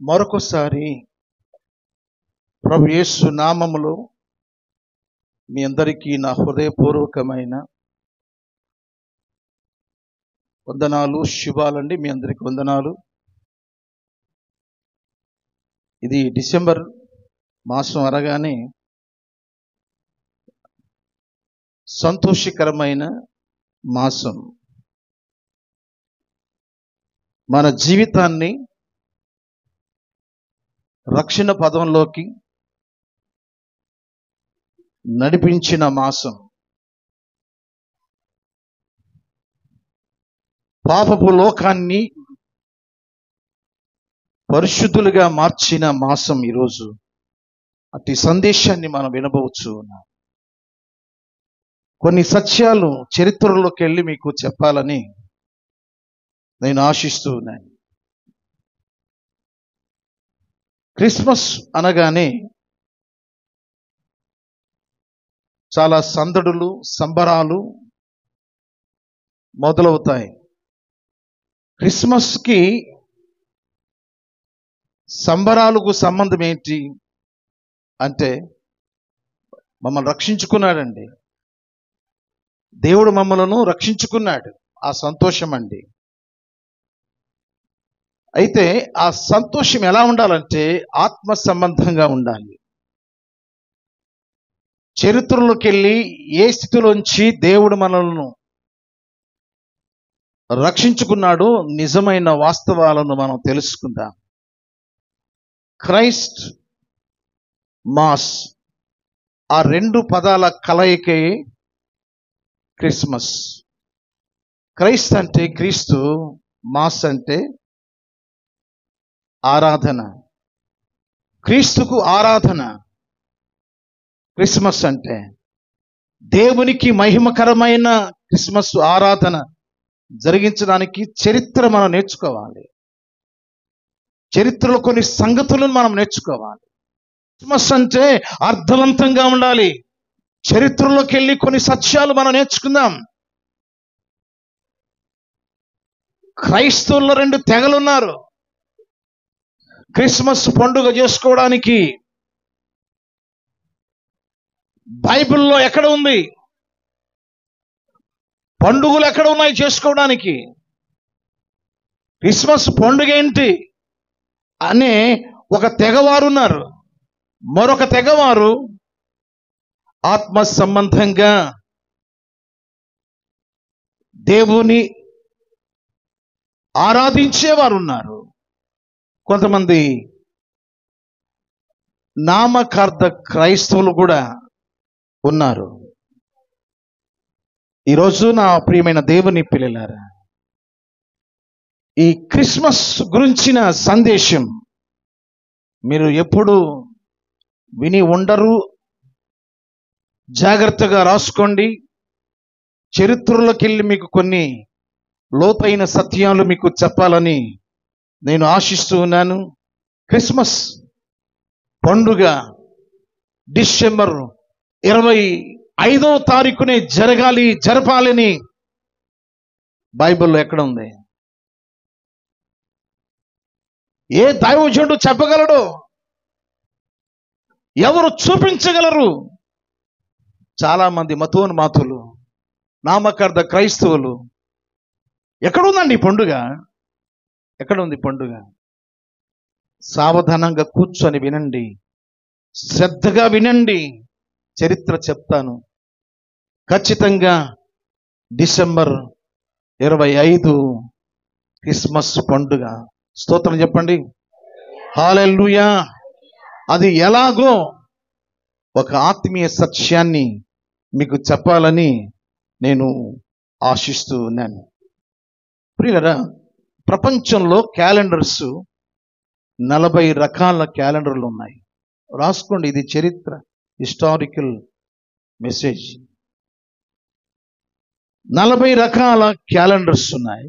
మరొకసారి ప్రభు యేసు నామములో మీ అందరికీ నా హృదయపూర్వకమైన వందనాలు, శుభాలండి. మీ అందరికీ వందనాలు. ఇది డిసెంబర్ మాసం అనగానే సంతోషకరమైన మాసం. మన జీవితాన్ని రక్షణ పదంలోకి నడిపించిన మాసం, పాపపు లోకాన్ని పరిశుద్ధులుగా మార్చిన మాసం ఈరోజు. అట్టి సందేశాన్ని మనం వినబోవచ్చు. కొన్ని సత్యాలు చరిత్రలోకి వెళ్ళి మీకు చెప్పాలని నేను ఆశిస్తూ ఉన్నాను. క్రిస్మస్ అనగానే చాలా సందడులు, సంబరాలు మొదలవుతాయి. క్రిస్మస్కి సంబరాలకు సంబంధం ఏంటి అంటే, మమ్మల్ని రక్షించుకున్నాడండి. దేవుడు మమ్మలను రక్షించుకున్నాడు. ఆ సంతోషం అండి. అయితే ఆ సంతోషం ఎలా ఉండాలంటే ఆత్మ సంబంధంగా ఉండాలి. చరిత్రలోకి వెళ్ళి ఏ స్థితిలోంచి దేవుడు మనల్ని రక్షించుకున్నాడో నిజమైన వాస్తవాలను మనం తెలుసుకుందాం. క్రైస్ట్ మాస్, ఆ రెండు పదాల కలయికే క్రిస్మస్. క్రైస్ట్ అంటే క్రీస్తు, మాస్ అంటే ఆరాధన, క్రీస్తుకు ఆరాధన. క్రిస్మస్ అంటే దేవునికి మహిమకరమైన క్రిస్మస్ ఆరాధన జరిగించడానికి చరిత్ర మనం నేర్చుకోవాలి. చరిత్రలో కొన్ని సంగతులను మనం నేర్చుకోవాలి. క్రిస్మస్ అంటే అర్థవంతంగా ఉండాలి. చరిత్రలోకి వెళ్ళి కొన్ని సత్యాలు మనం నేర్చుకుందాం. క్రైస్తవుల్లో రెండు తెగలున్నారు. క్రిస్మస్ పండుగ చేసుకోవడానికి బైబిల్లో ఎక్కడ ఉంది? పండుగలు ఎక్కడ ఉన్నాయి చేసుకోవడానికి? క్రిస్మస్ పండుగ ఏంటి అనే ఒక తెగవారు ఉన్నారు. మరొక తెగవారు ఆత్మ సంబంధంగా దేవుని ఆరాధించేవారు ఉన్నారు. కొంతమంది నామకార్థ క్రైస్తవులు కూడా ఉన్నారు. ఈరోజు నా ప్రియమైన దేవుని పిల్లలారా, ఈ క్రిస్మస్ గురించిన సందేశం మీరు ఎప్పుడు విని ఉండరు. జాగ్రత్తగా రాసుకోండి. చరిత్రలోకి వెళ్ళి మీకు కొన్ని లోతైన సత్యాలు మీకు చెప్పాలని నేను ఆశిస్తూ ఉన్నాను. క్రిస్మస్ పండుగ డిసెంబర్ 25వ తారీఖునే జరపాలని బైబిల్లో ఎక్కడ ఉంది? ఏ దైవజనుడు చెప్పగలడు? ఎవరు చూపించగలరు? చాలా మంది మతోన్మాతులు, నామకార్థ క్రైస్తవులు. ఎక్కడుందండి ఈ పండుగ? ఎక్కడుంది పండుగ? సావధానంగా కూర్చొని వినండి, శ్రద్ధగా వినండి. చరిత్ర చెప్తాను. ఖచ్చితంగా డిసెంబర్ 25 క్రిస్మస్ పండుగ. స్తోత్రం చెప్పండి. హల్లెలూయా. అది ఎలాగో ఒక ఆత్మీయ సత్యాన్ని మీకు చెప్పాలని నేను ఆశిస్తూ ఉన్నాను. ప్రియులారా, ప్రపంచంలో క్యాలెండర్స్ 40 రకాల క్యాలెండర్లు ఉన్నాయి. రాసుకోండి, ఇది చరిత్ర, హిస్టారికల్ మెసేజ్. 40 రకాల క్యాలెండర్స్ ఉన్నాయి.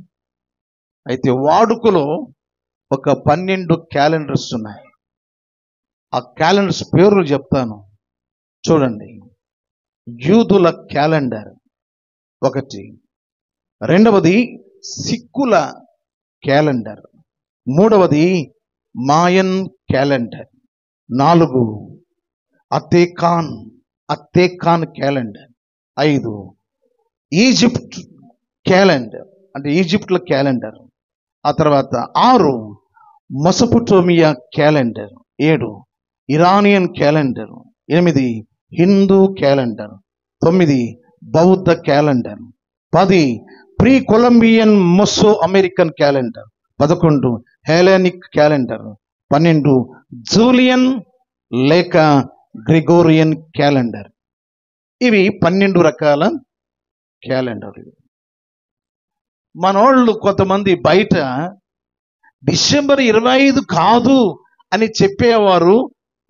అయితే వాడుకలో ఒక 12 క్యాలెండర్స్ ఉన్నాయి. ఆ క్యాలెండర్స్ పేర్లు చెప్తాను, చూడండి. యూదుల క్యాలెండర్ ఒకటి, రెండవది సిక్కుల క్యాలెండర్, మూడవది మాయన్ క్యాలెండర్. 4 అత్తేకాన్ క్యాలెండర్. 5 ఈజిప్ట్ క్యాలెండర్, అంటే ఈజిప్ట్ల క్యాలెండర్. ఆ తర్వాత 6 Mesopotamia calendar. 7 Iranian calendar. 8 Hindu calendar. 9 బౌద్ధ calendar. 10 pre Columbian Meso American calendar. 11 Hellenic calendar. 12 Julian లేక గ్రెగోరియన్ క్యాలెండర్. ఇవి 12 రకాల క్యాలెండర్లు. మనోళ్ళు కొంతమంది బయట డిసెంబర్ 25 కాదు అని చెప్పేవారు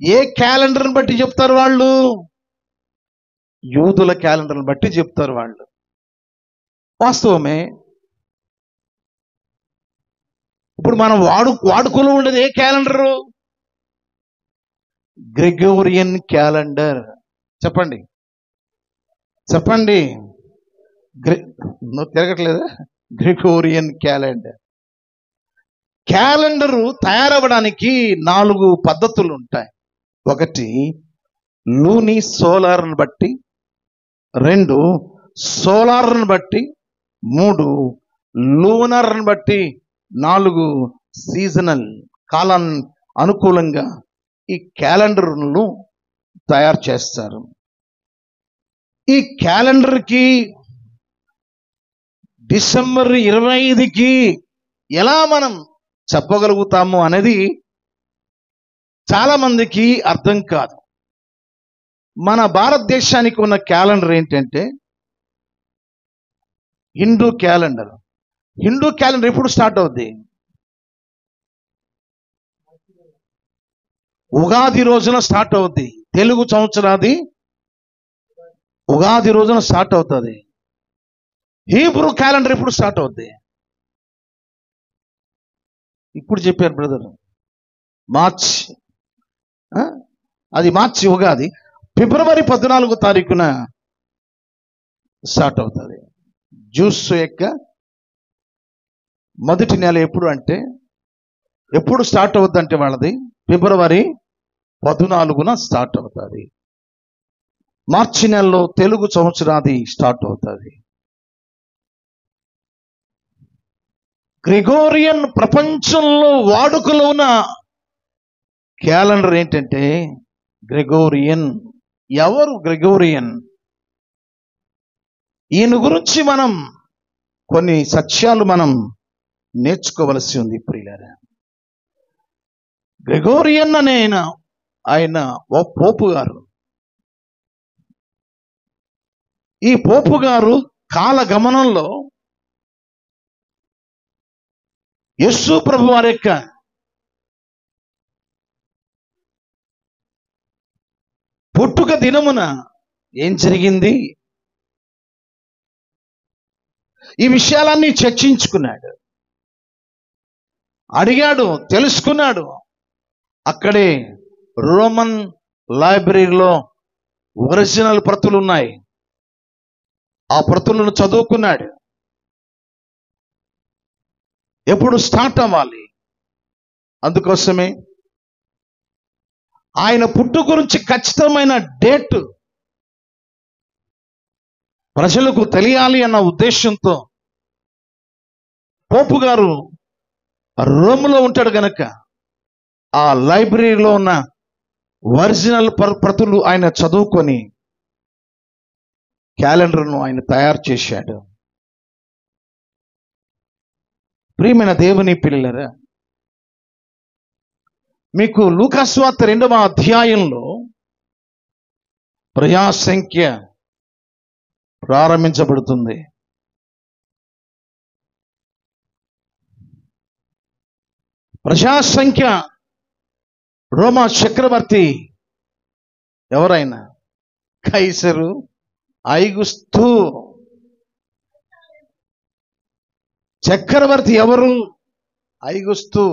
ఏ క్యాలెండర్ని బట్టి చెప్తారు? వాళ్ళు యూదుల క్యాలెండర్ని బట్టి చెప్తారు వాళ్ళు. వాస్తవమే. ఇప్పుడు మనం వాడుకలో ఉండేది ఏ క్యాలెండరు? Gregorian calendar. చెప్పండి నువ్వు తిరగట్లేదా? Gregorian calendar. క్యాలెండరు తయారవ్వడానికి 4 పద్ధతులు ఉంటాయి. 1 లూని సోలార్ని బట్టి, 2 సోలార్ని బట్టి, 3 లూనర్ని బట్టి, 4 సీజనల్ కాలాన్ని అనుకూలంగా ఈ క్యాలెండర్ను తయారు చేస్తారు. ఈ క్యాలెండర్కి డిసెంబర్ 25కి ఎలా మనం చెప్పగలుగుతాము అనేది చాలా మందికి అర్థం కాదు. మన భారతదేశానికి ఉన్న క్యాలెండర్ ఏంటంటే హిందూ క్యాలెండర్. హిందూ క్యాలెండర్ ఎప్పుడు స్టార్ట్ అవుద్ది? ఉగాది రోజున స్టార్ట్ అవుద్ది. తెలుగు సంవత్సరాది ఉగాది రోజున స్టార్ట్ అవుతుంది. హీబ్రూ క్యాలెండర్ ఎప్పుడు స్టార్ట్ అవుద్ది? ఇప్పుడు చెప్పారు బ్రదర్, మార్చి. అది మార్చి ఉగాది. ఫిబ్రవరి 14వ తారీఖున స్టార్ట్ అవుతుంది. జ్యూస్ యొక్క మొదటి నెల ఎప్పుడు అంటే, ఎప్పుడు స్టార్ట్ అవుద్ది అంటే వాళ్ళది ఫిబ్రవరి 14న స్టార్ట్ అవుతుంది. మార్చి నెలలో తెలుగు సంవత్సరాది స్టార్ట్ అవుతుంది. గ్రెగోరియన్ ప్రపంచంలో వాడుకలో ఉన్న క్యాలెండర్ ఏంటంటే గ్రెగోరియన్. ఎవరు గ్రెగోరియన్? ఈయన గురించి మనం కొన్ని సత్యాలు మనం నేర్చుకోవలసి ఉంది ప్రియులారా. గ్రెగోరియన్ అనే ఆయన ఓ పోపు గారు. ఈ పోపు గారు కాలగమనంలో యేసు ప్రభు వారి యొక్క పుట్టుక దినమున ఏం జరిగింది, ఈ విషయాలన్నీ చర్చించుకున్నాడు, అడిగాడు, తెలుసుకున్నాడు. అక్కడే రోమన్ లైబ్రరీలో ఒరిజినల్ ప్రతులు ఉన్నాయి. ఆ ప్రతులను చదువుకున్నాడు. ఎప్పుడు స్టార్ట్ అవ్వాలి, అందుకోసమే ఆయన పుట్టు గురించి ఖచ్చితమైన డేట్ ప్రజలకు తెలియాలి అన్న ఉద్దేశంతో పోపు గారు రోమ్లో ఉంటాడు గనక ఆ లైబ్రరీలో ఉన్న ఒరిజినల్ ప్రతులు ఆయన చదువుకొని క్యాలెండర్ను ఆయన తయారు చేశాడు. ప్రియమైన దేవుని పిల్లలారా, మీకు లూకా సువార్త 2వ అధ్యాయంలో ప్రజాసంఖ్య ప్రారంభించబడుతుంది. ప్రజాసంఖ్య రోమా చక్రవర్తి ఎవరైనా కైసరు ఐగుస్తు. చక్రవర్తి ఎవరు? ఐగుస్తు.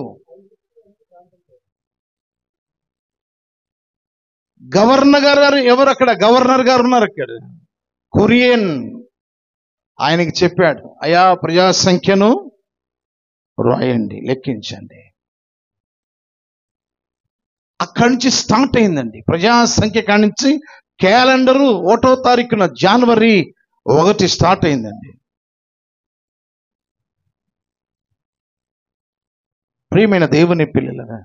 గవర్నర్ గారు ఎవరు? అక్కడ గవర్నర్ గారు ఉన్నారు. అక్కడ కురియన్ ఆయనకి చెప్పాడు, అయా ప్రజాసంఖ్యను రాయండి, లెక్కించండి. అక్కడి నుంచి స్టార్ట్ అయిందండి ప్రజాసంఖ్య. కాడి నుంచి క్యాలెండరు 1వ తారీఖున జనవరి 1 స్టార్ట్ అయిందండి. ప్రియమైన దేవుని పిల్లలరా,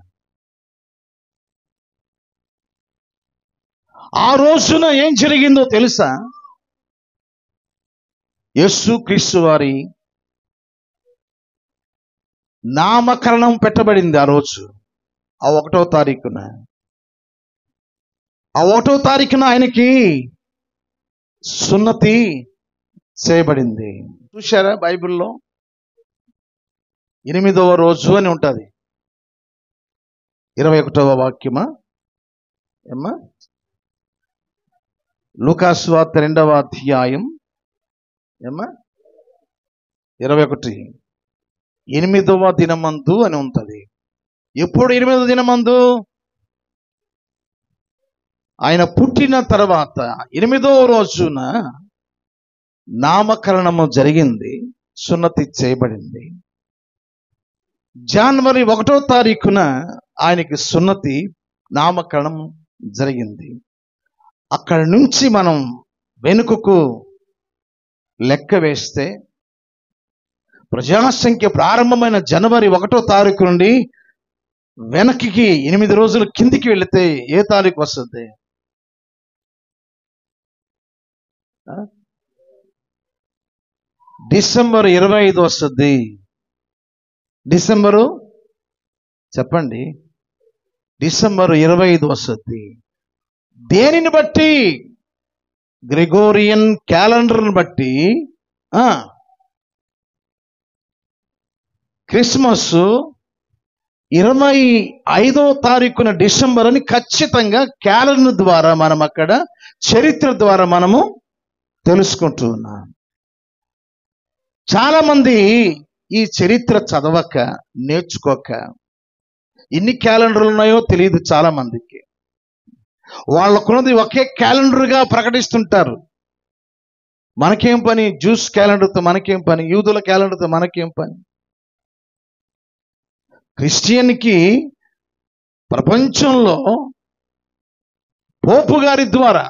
ఆ రోజున ఏం జరిగిందో తెలుసా? యేసుక్రీస్తు వారి నామకరణం పెట్టబడింది ఆ రోజు, ఆ 1వ తారీఖున. ఆ 1వ తారీఖున ఆయనకి సున్నతి చేయబడింది. చూశారా బైబిల్లో 8వ రోజు అని ఉంటుంది. 21వ వాక్యమా ఏమ్మా? లూకాసు వార్త 2వ అధ్యాయం ఏమ్మా 21. 8వ దినమందు అని ఉంటుంది. ఎప్పుడు 8వ దినమందు? ఆయన పుట్టిన తర్వాత 8వ రోజున నామకరణము జరిగింది, సున్నతి చేయబడింది. జనవరి 1వ తారీఖున ఆయనకి సున్నతి నామకరణం జరిగింది. అక్కడి నుంచి మనం వెనుకకు లెక్క వేస్తే ప్రజాసంఖ్య ప్రారంభమైన జనవరి 1వ తారీఖు నుండి వెనక్కి 8 రోజులు కిందికి వెళితే ఏ తారీఖు వస్తుంది? డిసెంబర్ 25 వస్తుంది. డిసెంబరు చెప్పండి, డిసెంబర్ 25 వస్తుంది. దేనిని బట్టి? గ్రెగోరియన్ క్యాలెండర్ని బట్టి క్రిస్మస్ 25వ తారీఖున డిసెంబర్ అని ఖచ్చితంగా క్యాలెండర్ ద్వారా మనం అక్కడ చరిత్ర ద్వారా మనము తెలుసుకుంటూ ఉన్నాం. చాలా మంది ఈ చరిత్ర చదవక నేర్చుకోక ఎన్ని క్యాలెండర్లు ఉన్నాయో తెలియదు చాలా మందికి. వాళ్ళకున్నది ఒకే క్యాలెండర్గా ప్రకటిస్తుంటారు. మనకేం పని? జ్యూస్ క్యాలెండర్తో మనకేం పని? యూదుల క్యాలెండర్తో మనకేం పని? క్రిస్టియన్కి ప్రపంచంలో పోపు గారి ద్వారా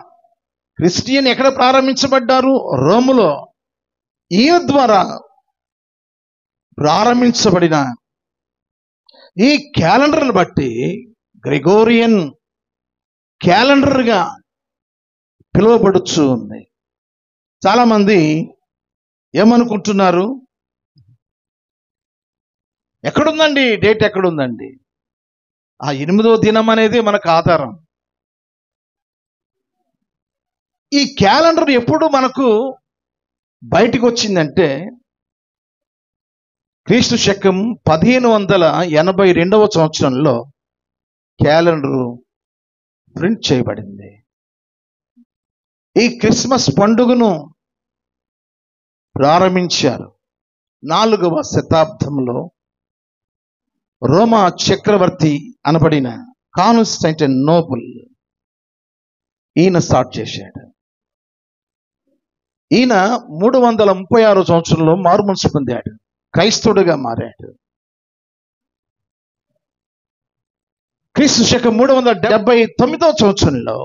క్రిస్టియన్ ఎక్కడ ప్రారంభించబడ్డారు? రోములో. ఈయన ద్వారా ప్రారంభించబడిన ఈ క్యాలెండర్ని బట్టి గ్రెగోరియన్ క్యాలెండర్గా పిలువబడుచు ఉంది. చాలామంది ఏమనుకుంటున్నారు? ఎక్కడుందండి డేట్? ఎక్కడుందండి? ఆ 8వ దినం అనేది మనకు ఆధారం. ఈ క్యాలెండర్ ఎప్పుడు మనకు బయటికి వచ్చిందంటే క్రీస్తు శకం 1582వ సంవత్సరంలో క్యాలెండరు ప్రింట్ చేయబడింది. ఈ క్రిస్మస్ పండుగను ప్రారంభించారు 4వ శతాబ్దంలో రోమా చక్రవర్తి అనబడిన కాన్స్టాంటినోపుల్. ఈయన స్టార్ట్ చేశాడు. ఈయన 336 సంవత్సరంలో మారుమనసు పొందాడు, క్రైస్తవుడిగా మారాడు. క్రీస్తు శకం 379వ సంవత్సరంలో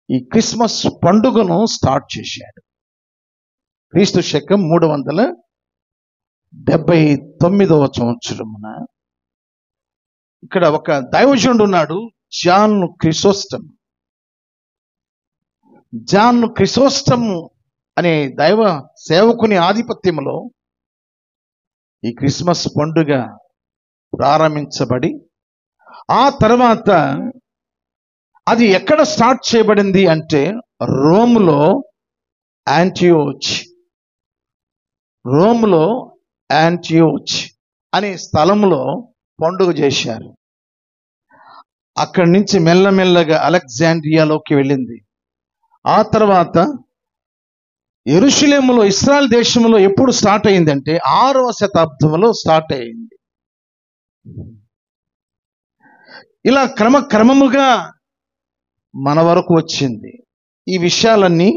ఈ క్రిస్మస్ పండుగను స్టార్ట్ చేశాడు. క్రీస్తు శకం 379వ సంవత్సరమున ఇక్కడ ఒక దైవజనుడు ఉన్నాడు, జాన్ క్రిసోస్టమ్. జాన్ క్రిసోస్టమ్ అనే దైవ సేవకుని ఆధిపత్యంలో ఈ క్రిస్మస్ పండుగ ప్రారంభించబడి ఆ తర్వాత అది ఎక్కడ స్టార్ట్ చేయబడింది అంటే రోమ్లో యాంటియోచ్ అనే స్థలంలో పండుగ చేశారు. అక్కడి నుంచి మెల్లమెల్లగా అలెగ్జాండ్రియాలోకి వెళ్ళింది. ఆ తర్వాత యెరూషలేములో ఇశ్రాయేల్ దేశంలో ఎప్పుడు స్టార్ట్ అయిందంటే 6వ శతాబ్దంలో స్టార్ట్ అయింది. ఇలా క్రమక్రమముగా మన వరకు వచ్చింది. ఈ విషయాలన్నీ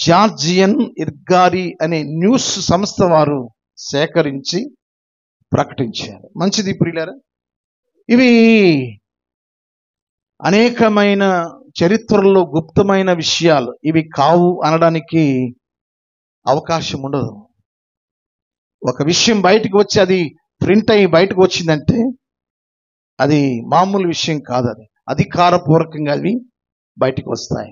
జార్జియన్ ఇర్గారి అనే న్యూస్ సంస్థ వారు సేకరించి ప్రకటించారు. మంచిది ప్రియులారా. ఇవి అనేకమైన చరిత్రలో గుప్తమైన విషయాలు, ఇవి కావు అనడానికి అవకాశం ఉండదు. ఒక విషయం బయటకు వచ్చి అది ప్రింట్ అయ్యి బయటకు వచ్చిందంటే అది మామూలు విషయం కాదు. అది అధికారపూర్వకంగా అవి బయటకు వస్తాయి.